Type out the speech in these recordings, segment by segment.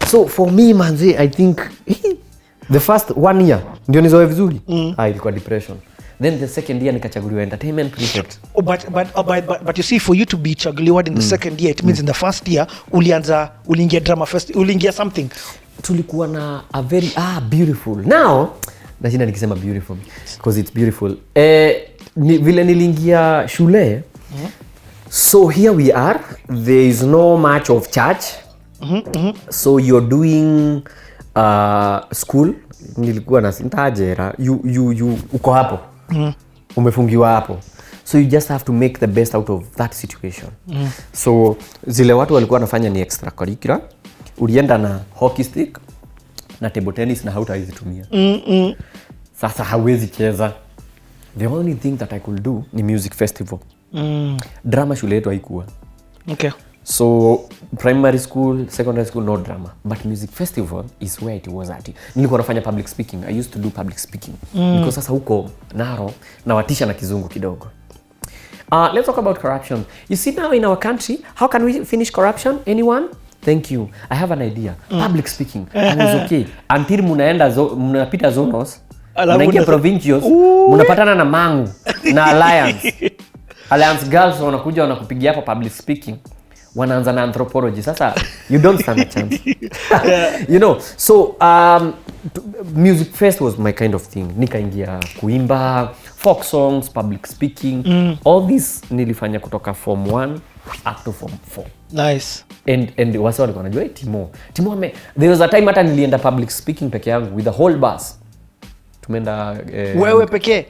So for me manzi, I think the first 1 year ndio nizoe vizuri. Ilikuwa depression. Then the second year nikachaguliwa entertainment prefect. But you see, for you to be chaguliwa in the second year, it means in the first year uliingia drama fest, uliingia something. Tulikuwa na a very beautiful. Now nashinda nikisema beautiful because it's beautiful. Vile niliingia shule. So here we are. There is no much of church. So you're doing school. Nilikuwa na sintajera. You uko hapo. Umefungiwa hapo. So you just have to make the best out of that situation. So zile watu walikuwa wanafanya ni extracurricular. Ulienda na hockey stick na table tennis na hautazitumia. Sasa hawezi cheza. The only thing that I could do ni music festival. Drama shule yetu haikuwa. Okay. So primary school, secondary school, no drama. But music festival is where it was at. Nilikuwa nafanya public speaking. I used to do public speaking. Because sasa huko Naro na watisha na kizungu kidogo. Let's talk about corruption. You see now in our country, how can we finish corruption? Anyone? Thank you. I have an idea. Public speaking. I was okay. Until munapita zonos, munaingia provincials, munapatana na Mangu, na Alliance girls wanakuja wanakupigia hapo public speaking. Wanaanza na anthropology. Sasa you don't stand a chance. You know, so music fest was my kind of thing. Nikaingia kuimba, folk songs, public speaking. All this nilifanya kutoka form 1 up to form 4. Nice. And wasa walikuwa wanajua Timo there was a time hata nilienda public speaking peke yangu with the whole bus. Tumeenda wewe pekee?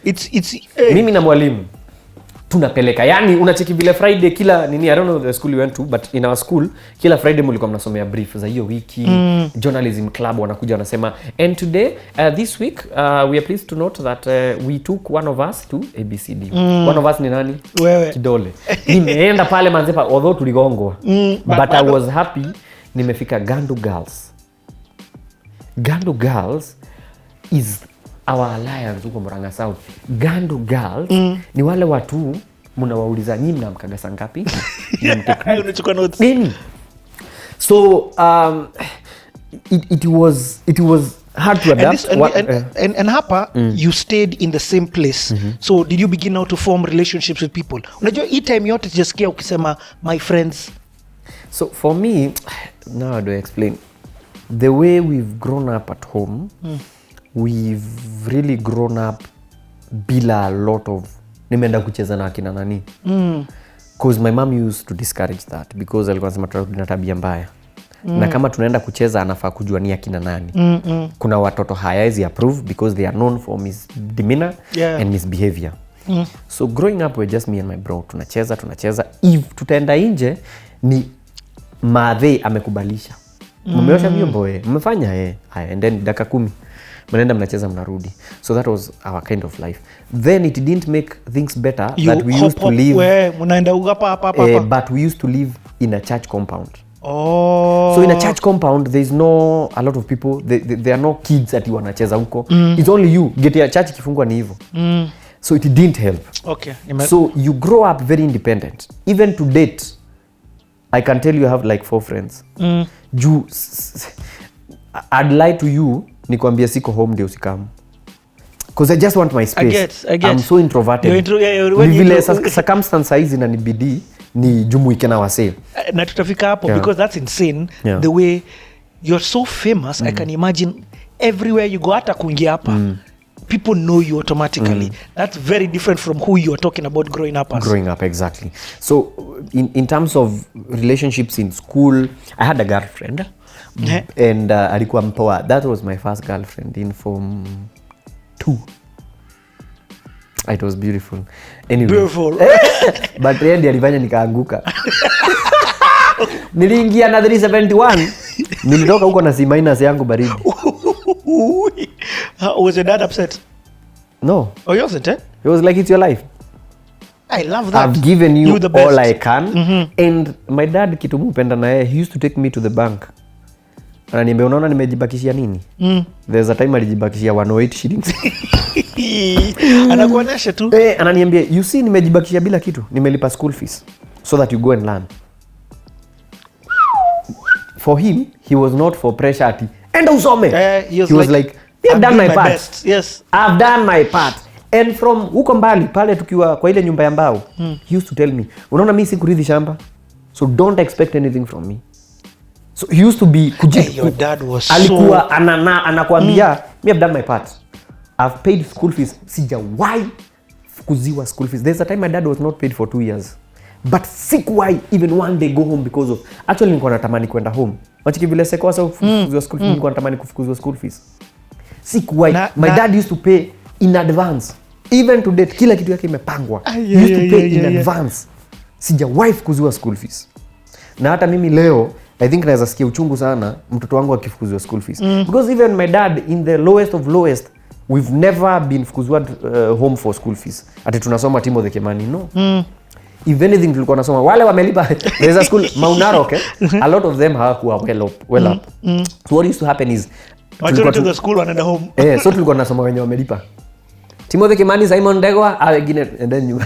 It's mimi na mwalimu tunapeleka. Yani unacheki vile Friday kila nini, I don't know the school you went to, but in our school kila Friday mlikuwa mnasomea brief za hiyo wiki. Journalism club wanakuja wanasema, and today this week we are pleased to note that we took one of us to ABCD. One of us ni nani? Wewe. Kidole. Nimeenda pale manzepa although tuligongwa. But I was happy nimefika Gandu Girls. Gandu Girls is our alliance huko Murang'a South. Gandu Girls ni wale watu mnawauliza nyinyi mnamkaga saa ngapi? Unachukua notes. Nini? So it was hard to adapt. And hapa you stayed in the same place. So did you begin now to form relationships with people? Unajua hii time yote just ukisema my friends. So for me, now do I explain? The way we've grown up at home, we've really grown up bila a lot of nimeenda kucheza na akina nani. Because my mom used to discourage that because alikuwa anasema tuna tabia mbaya. Na kama tunaenda kucheza anafaa kujua ni akina nani. Kuna watoto hawezi approve because they are known for misdemeanor and misbehavior. So growing up we're just me and my bro. Tunacheza. If tutaenda nje ni madhe amekubalisha. Mmeosha vyombo mmefanya haya, and then dakika 10 mnaenda mnacheza mnarudi. So that was our kind of life. Then it didn't make things better that we used to live mnaenda hapa but we used to live in a church compound. So in a church compound there's no a lot of people, there are no kids that you wanacheza huko. It's only you get your church kifungwa ni hivyo. So it didn't help. Okay. So you grow up very independent. Even to date I can tell you I have like 4 friends. I'd lie to you nikwambia siko home ndio usikamu. Because I just want my space. I get. I'm so introverted. Vile circumstances hizi inanibidi ni jumuike na wasee. Na tutafika hapo because that's insane. The way you're so famous, I can imagine everywhere you go hata kuingia hapa. People know you automatically. That's very different from who you are talking about growing up as. Growing up, exactly. So in terms of relationships in school, I had a girlfriend. And alikuwa mpoa. That was my first girlfriend in form 2. It was beautiful. Anyway. Beautiful. But yeye alifanya nikaanguka. Niliingia na 371. Nilitoka huko na C- yangu baridi. Was your dad upset? No. Oh, you wasn't, It was like it's your life. I love that. I've given you all I can. And my dad kitu mpenda na yeye, he used to take me to the bank. Ananiambia unaona nimejibakishia nini? There's a time alijibakishia 108 shillings. Anakuonesha tu. Ananiambia you see nimejibakishia bila kitu. Nimelipa school fees so that you go and learn. for him he was not for pressure ati enda usome. He was like I've done my part. Best. Yes. I've done my part. And from huko mbali pale tukiwa kwa ile nyumba ya mbao, he used to tell me, unaona mimi sikuridhi shamba, so don't expect anything from me. So he used to be your dad was alikuwa so... anakuambia me have done my part. I've paid school fees. Sijawahi fukuziwa school fees. There's a time my dad was not paid for 2 years. But sikuwahi even one day go home because of... Actually nilikuwa natamani kwenda home. Wachiki vile sekosa kufukuzwa school fees, nilikuwa natamani kufukuzwa school fees. Sikuwahi. My dad used to pay in advance. Even to date, kila kitu yake imepangwa. He used to pay in advance. Sijawahi fukuziwa school fees. Na hata mimi leo, I think naweza sikia uchungu sana mtoto wangu akifukuzwa school fees. Because even my dad, in the lowest of lowest, we've never been fukuzwa home for school fees. Ati tunasoma Timothy Kimani, no. If anything tulikuwa nasoma wale wamelipa. There's a school Maunaro, okay? A lot of them hawakuwa well up. So what used to happen is tulikuwa to the school and home. So tulikuwa nasoma wenye wamelipa. Timothy Kimani, Simon Ndegwa, wengine and then you.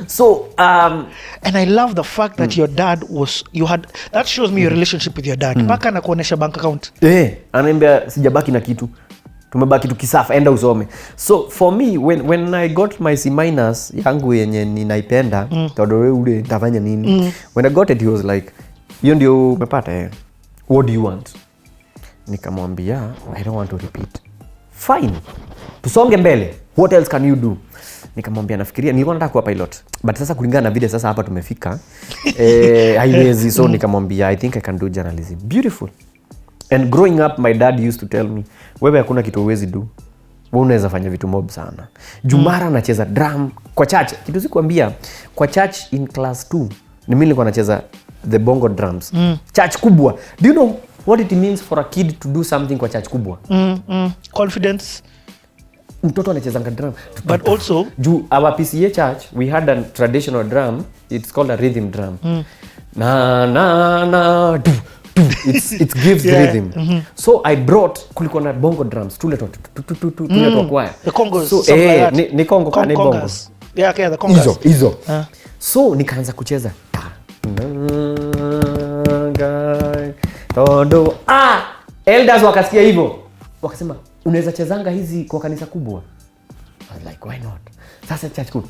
So and I love the fact that your dad was that shows me your relationship with your dad. Paka anakuonesha bank account. Ananiambia sijabaki na kitu. Tumebaki tukisafa, enda usome. So for me when I got my C- yangu yenye ninaipenda, todo ule nitafanya nini? When I got it he was like, hiyo ndio umepata what do you want? Nikamwambia I don't want to repeat. Fine. Tusonge mbele. What else can you do? Nikamwambia nafikiria nilikuwa nataka kuwa pilot. But sasa kulingana na vile sasa hapa tumefika, haiwezi. So nikamwambia I think I can do journalism. Beautiful. And growing up my dad used to tell me, wewe hakuna kitu huwezi do. Wewe unaweza fanya vitu mob sana. Jumara anacheza drum kwa church. Kitu sikuambia kwa church in class 2. Ni mimi nilikuwa nacheza the bongo drums. Church kubwa. Do you know what it means for a kid to do something kwa church kubwa? Confidence. Mtoto anachezanga drum. But also our PCA church we had a traditional drum. It's called a rhythm drum. Na na na do. It gives rhythm. So I brought kulikuwa na bongo drums tuleto choir. The congos. So ni congo kana bongo. Yeah, the congos. Hizo. So nikaanza kucheza. Todo elders wakasikia hivyo. Wakasema unaweza chezanga hizi kwa kanisa kubwa. I was like why not? Sasa church kubwa.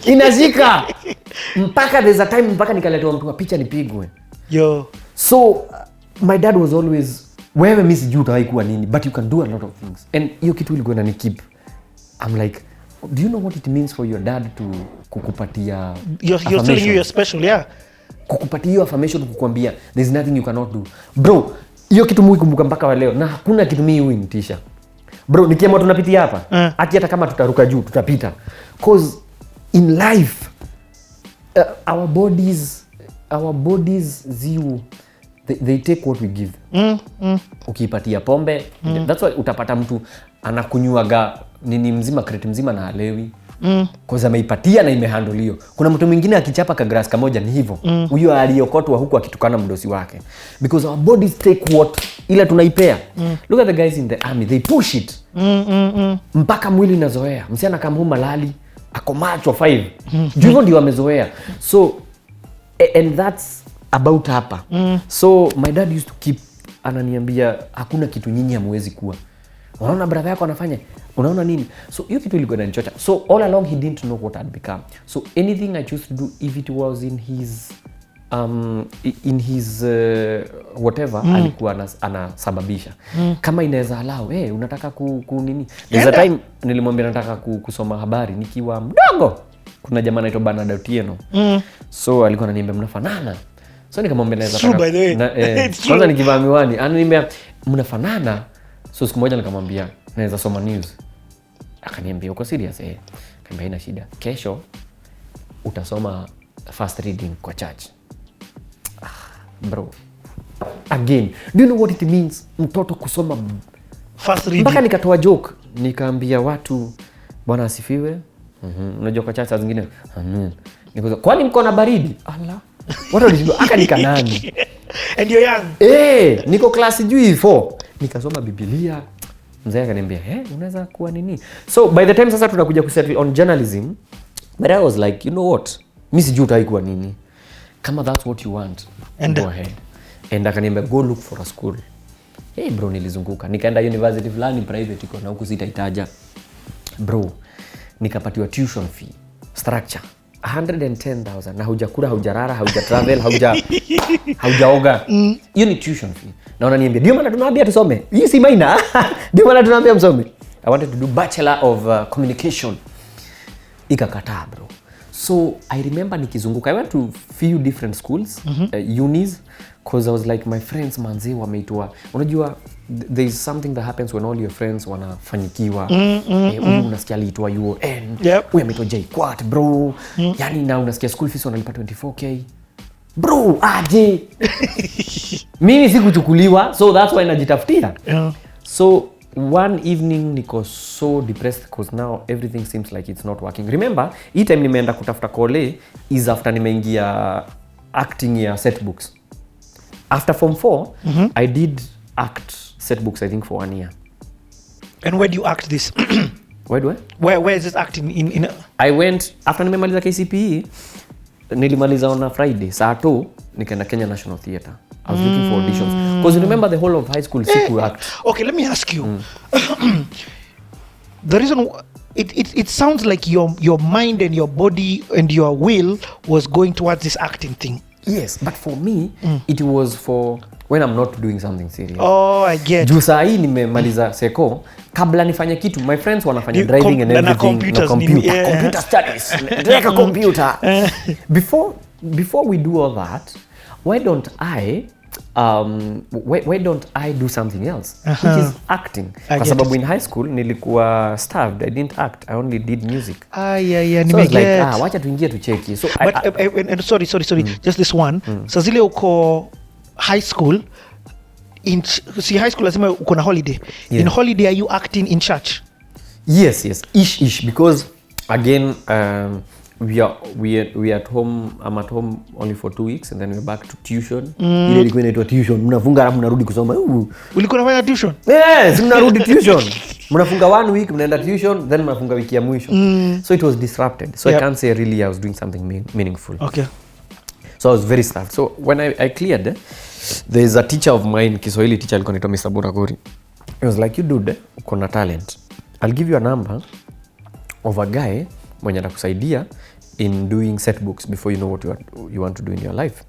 Inashika. Mpaka there's a time mpaka nikaletewa mtu wa picha nipigwe. So my dad was always wewe mimi sijui utawahi kuwa nini but you can do a lot of things. And hiyo kitu ilikuwa inanikeep. I'm like, do you know what it means for your dad to kukupatia you're telling you you're special, yeah. Kukupatia hiyo affirmation, kukuambia there's nothing you cannot do. Bro, hiyo kitu mimi kumbuka mpaka wa leo na hakuna kitu mimi huinitisha. Bro, nikiamua tunapitia hapa, hata kama tutaruka juu tutapita. Cause in life our bodies they take what we give. Ukipatia pombe, that's why utapata mtu anakunywaga nini mzima crate mzima na halewi. Cause ameipatia na imehandolio. Kuna mtu mwingine akichapa ka grass kamoja ni hivyo. Huyo aliyokotwa huku akitukana mdosi wake. Because our bodies take what ila tunaipea. Look at the guys in the army, they push it. Mpaka mwili unazoea. Msichana kama huyu malali ako macho 5. Hivyo ndio amezoea. So and that's about hapa. So my dad used to keep ananiambia hakuna kitu nyinyi hamwezi kuwa. Unaona brother yako anafanya, unaona nini? So hiyo kitu ilikuwa inanichocha. So all along he didn't know what I'd become. So anything I choose to do, if it was in his whatever, alikuwa anasababisha. Kama inaweza allow, unataka ku nini? There's a time nilimwambia nataka kusoma habari nikiwa mdogo. Kuna jamaa anaitwa Bernard Otieno. So alikuwa ananiambia mnafanana. So nikamwambia naweza kwanza nikivaa miwani, ananiambia mnafanana. So siku moja nikamwambia naweza soma news. Akaniambia uko serious? Akaniambia haina shida. Kesho utasoma first reading kwa church. Bro. Again, do you know what it means mtoto kusoma first reading? Mpaka nikatoa joke, nikaambia watu Bwana asifiwe. Unajua kwa church saa zingine nikoza kwani mko na baridi? Allah. What are you akanika nani? And you're young. Niko class juu 4. Nikasoma Biblia. Mzee akaniambia, unaweza kuwa nini? So by the time sasa tunakuja kusettle on journalism, but I was like, you know what? mimi sijui utaikuwa nini. Kama that's what you want, go ahead. And akaniambia go look for a school. Hey bro, nilizunguka. Nikaenda university fulani private iko na huku sitaitaja. Bro, nikapatiwa tuition fee structure 110,000 na hujakula, hujarara, hujatravel, haujaoga. Hiyo ni tuition fee. Na unaniambia ndio maana tunaambia tusome. Hii si maina. Ndio maana tunaambia msome. I wanted to do Bachelor of Communication. Ikakataa bro. So I remember nikizunguka. I went to few different schools, unis, because I was like my friends manzi wameitwa. Unajua there is something that happens when all your friends wanafanyikiwa. Unasikia aliitwa UON. Huyu ameitwa JKUAT bro. Yani na unasikia school fees wanalipa 24k. Bro, aje. Mimi sikuchukuliwa, so that's why najitafutia. So one evening niko so depressed because now everything seems like it's not working. Remember, hii time nimeenda kutafuta kole is after nimeingia acting ya set books. After form 4, I did act set books I think for 1 year. And where do you act this? Where is this acting in I went after nimemaliza KCPE, nilimaliza on a Friday saa 2 nikaenda Kenya National Theatre. I was looking for auditions because you remember the whole of high school siku act. Okay, let me ask you. The reason it sounds like your mind and your body and your will was going towards this acting thing. Yes, but for me it was for when I'm not doing something serious. Oh, I get. Juu saa hii nimemaliza seko, kabla nifanye kitu, my friends wanafanya driving and everything, na computer studies, like a computer. Before we do all that, why don't I do something else, which is acting? Kwa sababu in high school nilikuwa starved, I didn't act, I only did music. So I was like, wacha tuingie tucheki. So but sorry, just this one. So zile uko high school, high school lazima uko na holiday. In holiday are you acting in church? Yes, ish, because again we are at home. I'm at home only for 2 weeks and then we're back to tuition. Ile ilikuwa inaitwa tuition. Mnafunga alafu mnarudi kusoma. Ulikuwa unafanya tuition? Yes, mnarudi tuition. Mnafunga 1 week, mnaenda tuition, then mnafunga wiki ya mwisho. So it was disrupted. So I can't say really I was doing something meaningful. Okay. So I was very starved. So when I cleared, there is a teacher of mine, Kiswahili teacher, alikuwa anaitwa Mr. Buragori. He was like, you dude, uko na talent. I'll give you a number of a guy mwenye atakusaidia in doing set books before you know what you want to do in your life.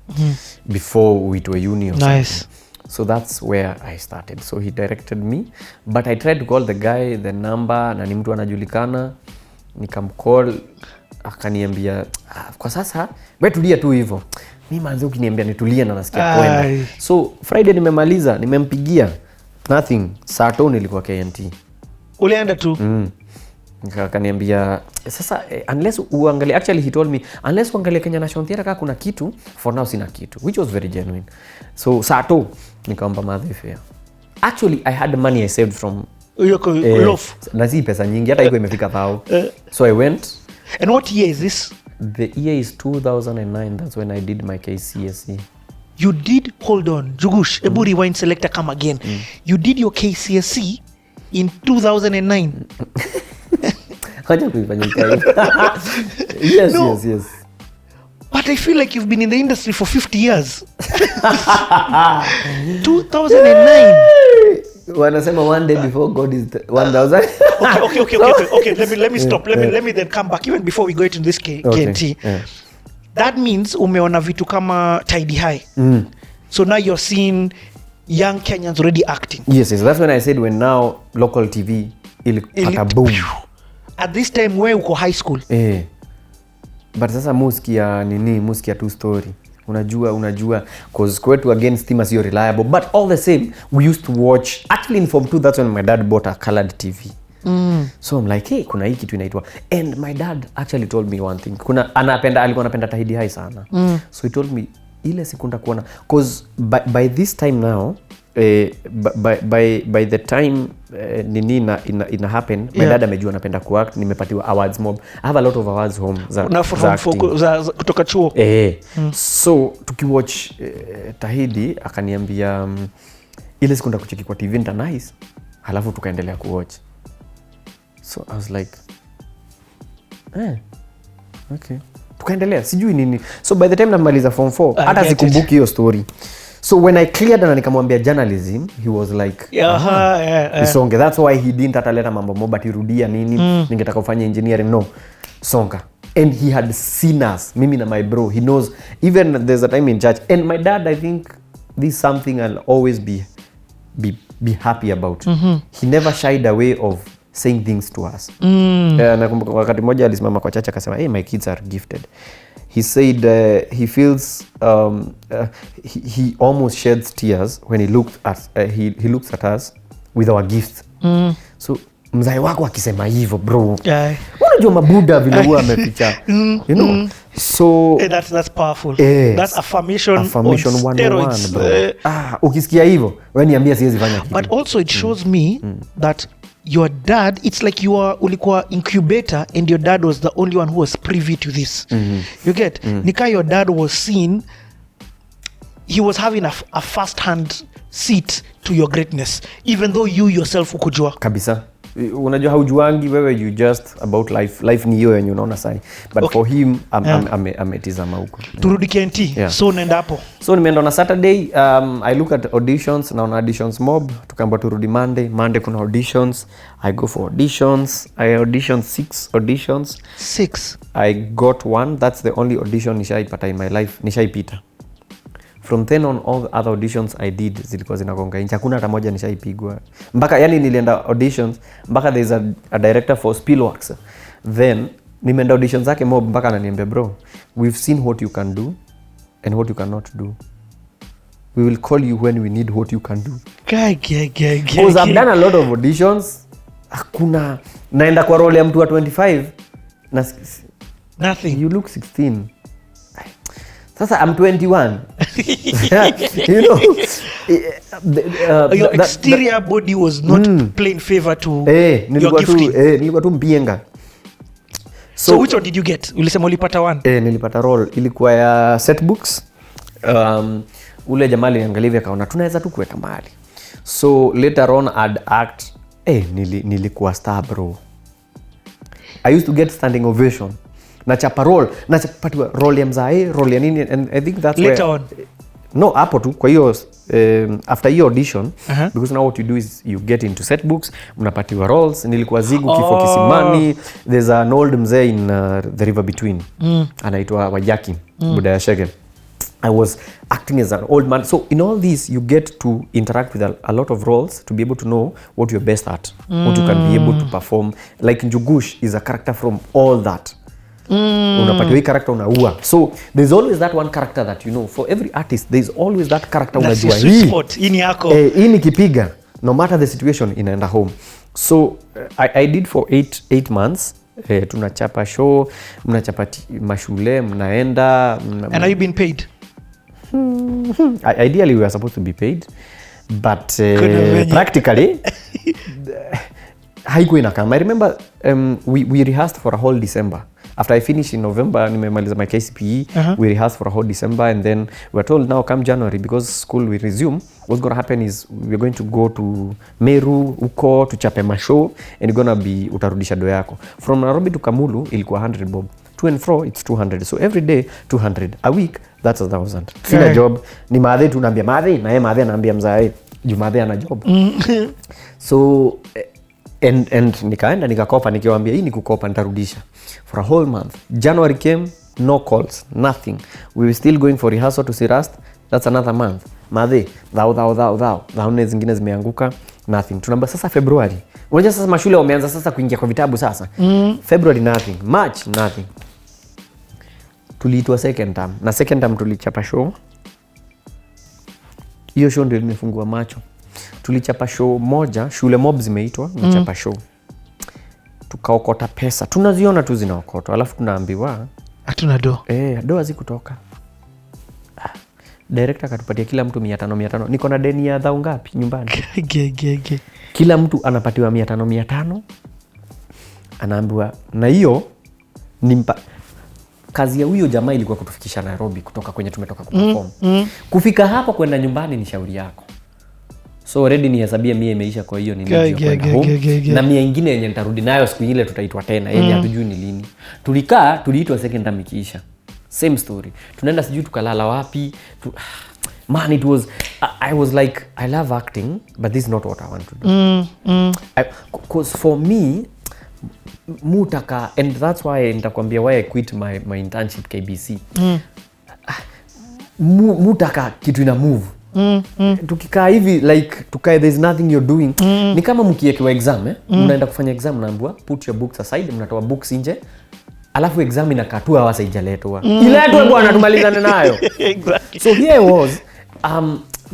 Before we to a uni or something. So that's where I started. So he directed me, but I tried to call the guy, the number, na ni mtu anajulikana. Nikamcall, akaniambia kwa sasa wewe tulia tu hivyo. Mimi manzi ukiniambia nitulie na nasikia kwenda. So Friday nimemaliza, nimempigia. Nothing. Saa 2 nilikuwa KNT. Ulienda tu? Akaniambia sasa unless uangalie, actually he told me unless uangalie Kenya National Theatre kama kuna kitu, for now sina kitu, which was very genuine. So saa 2 nikaomba madhi fare. Actually I had money I saved from loaf. Na si pesa nyingi, hata iko imefika 1000. So I went. And what year is this? The year is 2009. That's when I did my KCSE. You did, hold on, Njugush, Ebu rewind selector, come again. You did your KCSE in 2009. Yes. But I feel like you've been in the industry for 50 years. 2009. Wanasema one day before God is 1000. Okay. Let me stop. Let me then come back even before we go into this KNT. That means umeona vitu kama Tidy High. So now you're seeing young Kenyans already acting. Yes. That's when I said when now local TV ilipata boom. At this time where uko high school. But sasa muskia two story. Unajua cause kwetu again stima sio reliable, but all the same we used to watch. Actually in form 2 that's when my dad bought a colored TV. So I'm like, hey, kuna hii kitu inaitwa, and my dad actually told me one thing. Alikuwa anapenda Tidy High sana. So he told me ile siku ndakuona, cause by this time now by the time ina happen, my dad amejua napenda kuact, nimepatiwa awards mob. I have a lot of awards home za kutoka chuo. So tukiwatch Tahidi akaniambia ile siku ndakucheki kwa TV nita nice, halafu tukaendelea kuwatch. So I was like okay. tukaendelea sijui nini. So by the time namaliza form 4 hata sikumbuki hiyo story. So when I cleared na nikamwambia journalism, he was like isonge. That's why he didn't ataleta mambo mo but irudia nini ningetaka kufanya engineering. No, songa. And he had seen us, mimi na my bro. He knows, even there's a time in church. And my dad, I think this is something I'll always be happy about. He never shied away of saying things to us. Nakumbuka wakati mmoja alisimama kwa church akasema, hey, my kids are gifted. He said he feels he almost sheds tears when he looked at he looks at us with our gifts. So mzai wako akisema hivyo bro, unajua mabuda vile huwa ameficha, you know. So that's powerful. That's affirmation on steroids, bro. Ukisikia hivyo wewe niambia siwezi fanya kitu. But also it shows me that your dad, it's like you are ulikuwa incubator and your dad was the only one who was privy to this. You get? Nika your dad was seen, he was having a first hand seat to your greatness, even though you yourself ukujua kabisa. Unajua haujuangi wewe, you just about life ni hiyo yenye unaona sai, but for him ametizama huko. Turudi KNT. So nenda hapo. So nimeenda on a Saturday, I look at auditions, na on auditions mob, tukaamba turudi Monday kuna auditions. I go for auditions. I auditioned 6 auditions. 6. I got 1. That's the only audition nishaipata in my life, nishaipita. From then on, all the other auditions I did zilikuwa zinagonga inchi. Hakuna hata moja nishaipigwa. Mpaka yani nilienda auditions mpaka there is a director for Spillworks. Then nimeenda auditions zake mob mpaka ananiambia, bro, we've seen what you can do and what you cannot do. We will call you when we need what you can do. Because I've done a lot of auditions. Hakuna. Naenda kwa role ya mtu wa 25 na nothing. You look 16. Sasa I'm 21. You know, your exterior body was not playing favor to your gifting. Nilikuwa tu mpienga. So which one did you get? Ulisema ulipata 1? Nilipata role. Ilikuwa ya set books. Ule jamaa aliangalia akaona tunaweza tu kuweka mbali. So later on I'd act. Nilikuwa star bro. I used to get standing ovation. Nachapa role ya mzae, role ya nini, and I think that's later on. No, hapo tu. Kwa hiyo after your audition, because now what you do is you get into set books, unapatiwa roles. Nilikuwa Zigu Kifo Kisimani. There's an old mzee in the river between. Anaitwa Wajaki, Buda ya Shege. I was acting as an old man. So in all this, you get to interact with a lot of roles to be able to know what you're best at, what you can be able to perform. Like Njugush is a character from all that. Unapatiwa hii character unaua. So there's always that one character that you know. For every artist there's always that character unajua hii ni yako. Hii nikipiga no matter the situation inaenda home. So I did for 8 months. Tunachapa show, mnachapa mashule, mnaenda. And are you being paid? Ideally we were supposed to be paid, but practically haikuwa inakama. I remember we rehearsed for a whole December. After I finished in November, nimemaliza my KCPE, we rehearsed for a whole December, and then we were told now come January, because school will resume, what's going to happen is we're going to go to Meru, uko, tuchape mashow, and you're going to be utarudisha do yako. From Nairobi to Kamulu, ilikuwa 100 bob. To and fro, it's 200. So every day, 200. A week, that's 1,000. Sina job. Ni maadhe tu naambia maadhe, na ye maadhe anaambia mzae, juu maadhe ana job. So, and nikaenda, nikakopa, nikiwaambia hii ni kukopa, nitarudisha. For a whole month. January came, no calls, nothing. We were still going for rehearsal to see Rust. That's another month. Maadhe, thou nne zingine zimeanguka, nothing. Tunamba sasa February. Unajua sasa mashule wameanza sasa kuingia kwa vitabu sasa. February nothing, March nothing. Tuliitwa second term. Na second term tulichapa show. Hiyo show ndio ilinifungua macho. Tulichapa show moja, shule mob zimeitwa, nachapa show. Tukaokota pesa. Tunaziona tu zinaokotwa. Alafu tunaambiwa hatuna do. Do hazikutoka. Director akatupatia kila mtu 500. Niko na deni ya dhao ngapi nyumbani? Kila mtu anapatiwa 500. Anaambiwa na hiyo nimpa. Kazi ya huyo jamaa ilikuwa kutufikisha Nairobi kutoka kwenye tumetoka kuperform. Kufika hapa kwenda nyumbani ni shauri yako. So already ni hesabia mia imeisha, kwa hiyo ni ndio kwenda home. Na mia nyingine yenye nitarudi nayo siku ile tutaitwa tena. Yenye hatujui ni lini. Tuliitwa second term ikiisha. same story. Tunaenda sijui tukalala wapi. Man, it was I was like, I love acting, but this is not what I want to do. Because for me, mutaka, and that's why nitakwambia why I quit my internship KBC. Mutaka kitu ina move. Tukikaa hivi like tukae, there's nothing you're doing. Ni kama mkiekewa exam mnaenda kufanya exam, naambiwa put your books aside, mnatoa books nje, alafu exam inakaa 2 hours haijaletwa. Iletwe bwana tumalizane nayo. Exactly. So here I was,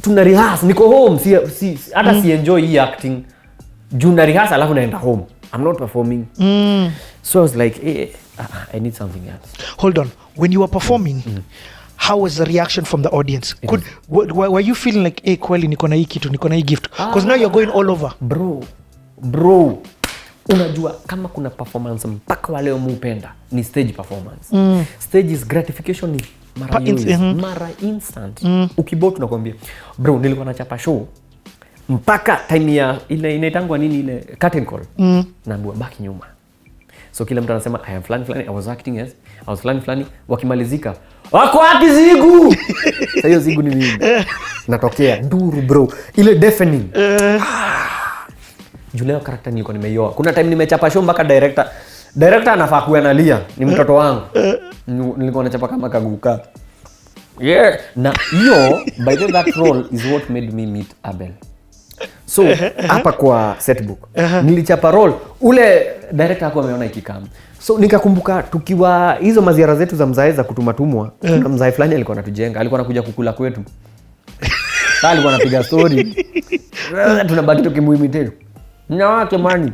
tuna rehearse, niko home, hata si enjoy hii acting. Juna rehearse alafu naenda home. I'm not performing. So I was like, hey, I need something else. Hold on. When you were performing, how was the reaction from the audience? Were you feeling like, hey, kweli niko na hii kitu, niko na hii gift? Because now you're going all over. Bro. Unajua kama kuna performance mpaka wale mpenda ni stage performance. Stage is gratification ni mara instant. Ukibot tunakwambia, bro, nilikuwa nachapa show mpaka time ya ile inaitangwa nini ile curtain call. Naambiwa baki nyuma. So kila mtu anasema I am flani, I was acting as I was flani, wakimalizika wako wapi Zigu? Sasa hiyo Zigu ni mimi. Natokea nduru bro. Ile deafening. Juleo character nilikuwa nimeioa. Kuna time nimechapa show mpaka director anafaa kuanalia, ni mtoto wangu. Nilikuwa nachapa kama kaguka. Yeah, na hiyo by the way that role is what made me meet Abel. So hapa kwa setbook nilichapa role, ule director hakuwa ameona ikikam. So nikakumbuka tukiwa hizo maziara zetu za mzae za kutumatumwa, kuna mzae fulani alikuwa anatujenga, alikuwa anakuja kukula kwetu. Sasa alikuwa anapiga story. Tunabaki tukimuimitate. Na wake mani.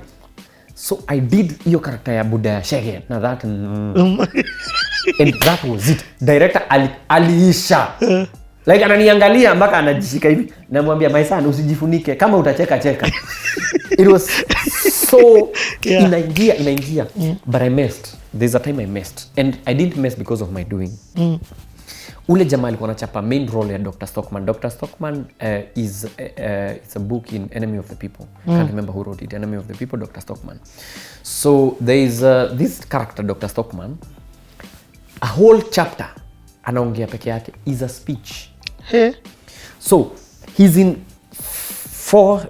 So I did hiyo character ya Buddha ya Shege na that and that was it. Director aliisha. Like ananiangalia mpaka anajishika hivi. Namwambia my son usijifunike kama utacheka cheka. It was so inaingia. But I messed. There's a time I messed. And I didn't mess because of my doing. Ule jamaa alikuwa anachapa main role ya Dr. Stockman. Dr. Stockman is it's a book in Enemy of the People. Can't remember who wrote it. Enemy of the People, Dr. Stockman. So there is this character Dr. Stockman. A whole chapter anaongea peke yake is a speech. So he's in four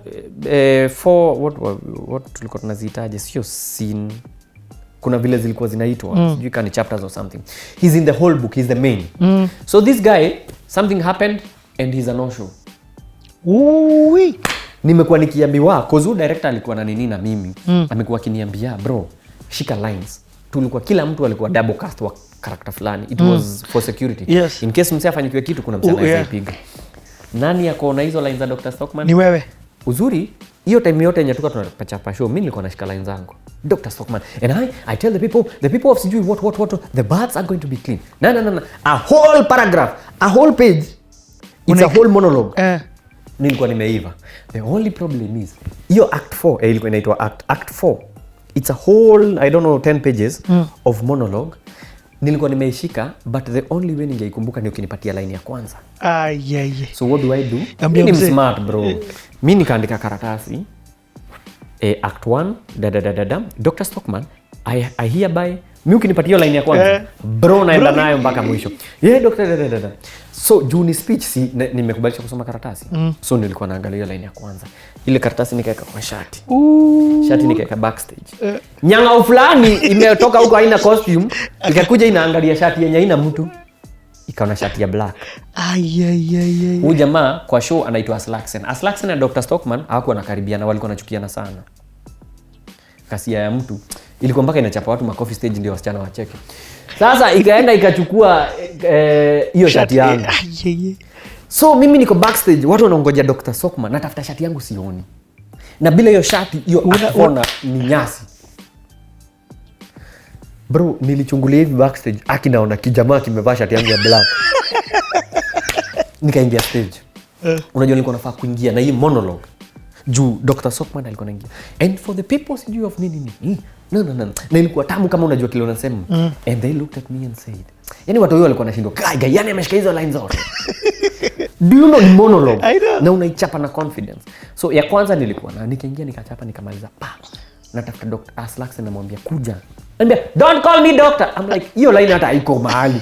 what tulikuwa tunazitaje, sio scene, kuna vile zilikuwa zinaitwa sijui kama ni chapters or something. He's in the whole book, he's the main. So this guy, something happened and he's a no show. Nimekuwa nikiambiwa cause director alikuwa na nini na mimi amekuwa akiniambia bro shika lines. Tulikuwa kila mtu alikuwa double cast wa character fulani. It was for security. Yes. In case msee afanyikiwe kitu kuna msee anaweza ipiga. Nani yako na hizo lines za Dr. Stockman? Ni wewe. Uzuri hiyo time yote yenye tulikuwa tunapachapa show mimi nilikuwa nashika lines zangu. Dr. Stockman and I tell the people of sijui what the baths are going to be clean. No. A whole paragraph, a whole page. It's a whole monologue. Nilikuwa nimeiva. The only problem is hiyo act 4 ilikuwa inaitwa act 4. It's a whole, I don't know, 10 pages of monologue. Nilikuwa nimeishika, but the only way ningeikumbuka ni ukinipatia line ya kwanza. So what do I do? Mimi ni smart bro. Mimi nikaandika karatasi. Act 1, Dr. Stockman, I hereby, mimi ukinipatia line ya kwanza, bro naenda nayo mpaka mwisho. Yeah, Dr. So juu ni speech si nimekubalisha kusoma karatasi. So nilikuwa naangalia line ya kwanza. Ile karatasi nikaeka kwa shati. Shati nikaeka backstage. Nyanga fulani imetoka huko haina costume, ikakuja inaangalia shati yenye haina mtu. Ikaona shati ya black. Huyu jamaa kwa show anaitwa Aslaxen. Aslaxen na Dr. Stockman hawakuwa nakaribiana, walikuwa wanachukiana sana. Kasia ya mtu ilikuwa mpaka inachapa watu makofi stage ndio wasichana wacheke. Sasa ikaenda ikachukua hiyo shati yangu. So mimi niko backstage, watu wanaongoja Dr. Stockman, natafuta shati yangu sioni. Na bila hiyo shati hiyo akona ni nyasi. Bro, nilichungulia hivi backstage, naona kijamaa kimevaa shati yangu ya black. Nikaingia stage. Unajua nilikuwa nafaa kuingia na hii monologue. Juu Dr. Stockman alikuwa anaingia. And for the people sijui of nini. No. Na ilikuwa tamu kama unajua kile unasema. And they looked at me and said, yani watu wao walikuwa wanashindwa, "Guy, yani ameshika hizo lines zote." Do you know the monologue? Na unaichapa na confidence. So ya kwanza nilikuwa na nikaingia nikachapa nikamaliza. Natafuta Dr. Aslaxen namwambia kuja. Anambia, "Don't call me doctor." I'm like, hiyo line hata haiko mahali.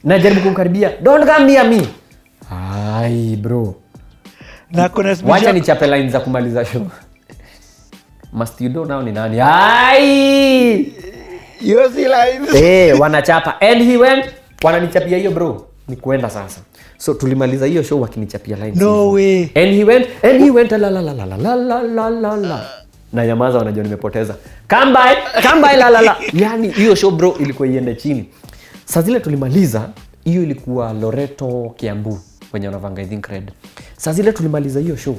najaribu kumkaribia, don't come near me. Ai bro, na kuna wacha nichape line za kumaliza show. Must you know now ni nani? Ai yosi lines wanachapa and he went, wananichapia hiyo bro, ni kuenda sasa. So tulimaliza hiyo show wakinichapia lines. No way. And he went la la la la la la la la. Na nyamaza, wanajua nimepoteza. Come by la la la. Yani hiyo show bro ilikuwa iende chini. Saa zile tulimaliza, hiyo ilikuwa Loreto Kiambu wenye wanavanga I think red. Saa zile tulimaliza hiyo show,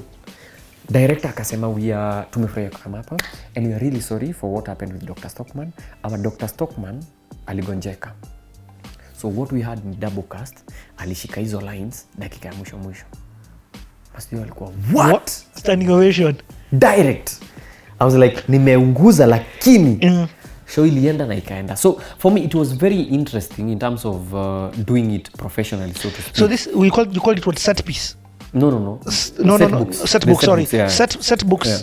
director akasema tumefurahia kama hapa and we are really sorry for what happened with Dr. Stockman. Our Dr. Stockman aligonjeka. So what we had in double cast, alishika hizo lines dakika ya mwisho. Basi alikuwa what? Standing ovation. Direct. I was like nimeunguza lakini show ilienda na ikaenda. So for me it was very interesting in terms of doing it professionally, so to speak. So this you called it what, set piece? No. Set books, sorry. Yeah. Set books. Yeah.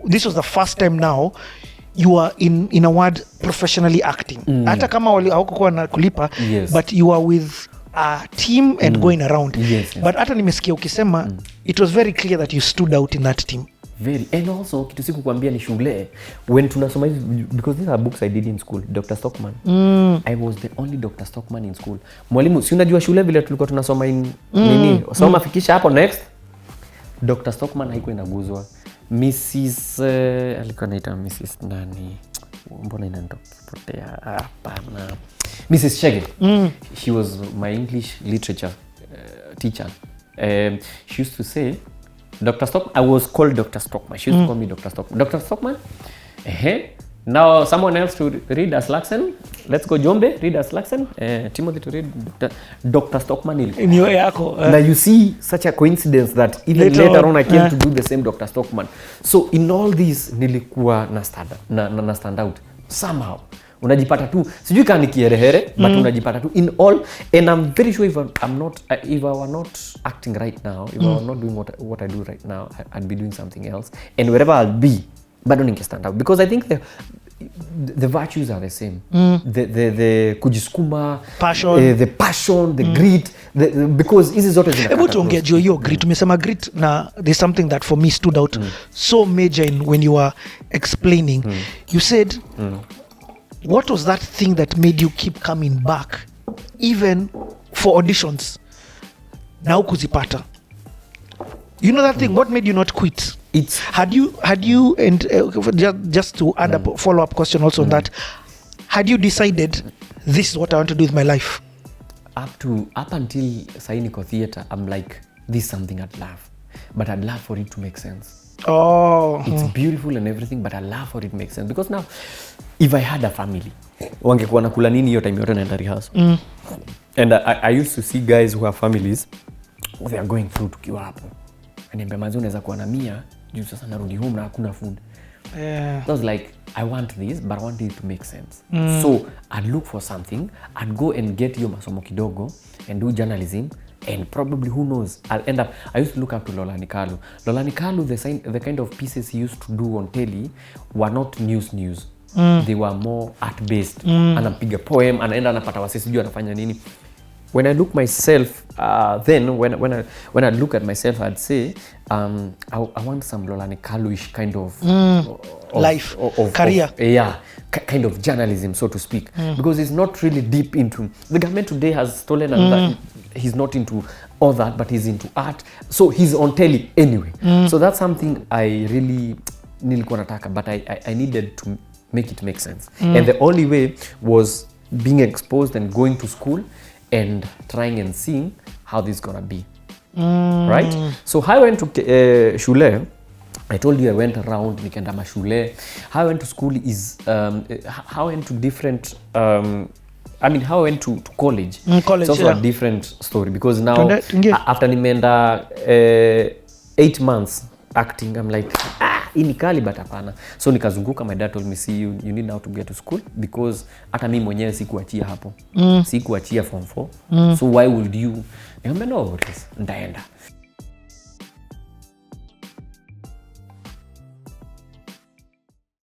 This was the first time now you are in a word professionally acting. Hata kama haukuwa na kulipa, yes, but you are with a team and going around. Yes. But hata nimesikia ukisema it was very clear that you stood out in that team. Very. And also kitu siku kuambia ni shule when tunasoma hizi, because these are books I did in school. Dr. Stockman, I was the only Dr. Stockman in school. Mwalimu, si unajua shule vile tulikuwa tunasoma nini? Soma fikisha hapo next. Dr. Stockman haikuwa inaguzwa. Mrs. alikuwa anaita Mrs. nani? Mbona inanipotea? Hapana. Mrs. Shege. She was my English literature teacher. She used to say, Dr. Stockman, I was called Dr. Stockman. She used to call me Dr. Stockman. Dr. Stockman? Now someone else to read as Laxon. Let's go Jombe, read as Laxon. Timothy to read Dr. Stockman. In your yako. Now you see such a coincidence that even later on I came to do the same Dr. Stockman. So in all these nilikuwa na stand out somehow. Unajipata tu sijui kama ni kiherehere, but unajipata tu in all. And I'm very sure if I were not acting right now, if I were not doing what I do right now, I'd be doing something else, and wherever I'll be bado ninge stand out, because I think the virtues are the same. The kujiskuma, passion, the passion, the grit, because hizi zote zinakata. Hebu tuongea juu hiyo grit. Umesema grit, na there's something that for me stood out so major when you were explaining. You said what was that thing that made you keep coming back even for auditions na ukuzipata? You know that thing, what made you not quit? It's had you and just to add a follow-up question also on that, had you decided this is what I want to do with my life? Up until sahi niko theater, I'm like, this is something I'd love, but I'd love for it to make sense. It's beautiful and everything, but I love for it to make sense, because now if I had a family, wangekuwa nakula nini hiyo time yote naenda rehearsal? And I used to see guys who have families, they are going through tukiwa hapo. Niambia mazi unaweza kuwa na 100 juu sasa narudi home na hakuna food. I was like, I want this, but I want it to make sense. So I'd look for something, I'd go and get hiyo masomo kidogo and do journalism, and probably, who knows, I'll end up. I used to look up to Lolani Kalu. The kind of pieces he used to do on telly were not news. They were more art based. Anapiga poem, anaenda anapata wase sijui anafanya nini. When I look myself, then when I look at myself, I'd say I want some Lolani Kalu-ish kind of life, career. Kind of journalism, so to speak, because it's not really deep into the government today has stolen and he's not into all that, but he's into art, so he's on telly anyway. So that's something I really nilikuwa nataka, but I needed to make it make sense, and the only way was being exposed and going to school and trying and seeing how this is gonna be. Right? So how I went to shule, I told you I went around nikaenda mashule. How I went to school is how I went to different how I went to college. College, it's also a different story, because now after nimeenda 8 months acting, I'm like hii ni kali but hapana. So nikazunguka, my dad told me, see, you need now to get to school, because hata mimi mwenyewe sikuachia hapo. Sikuachia form 4. So why would you? Nikamwambia no, ndaenda.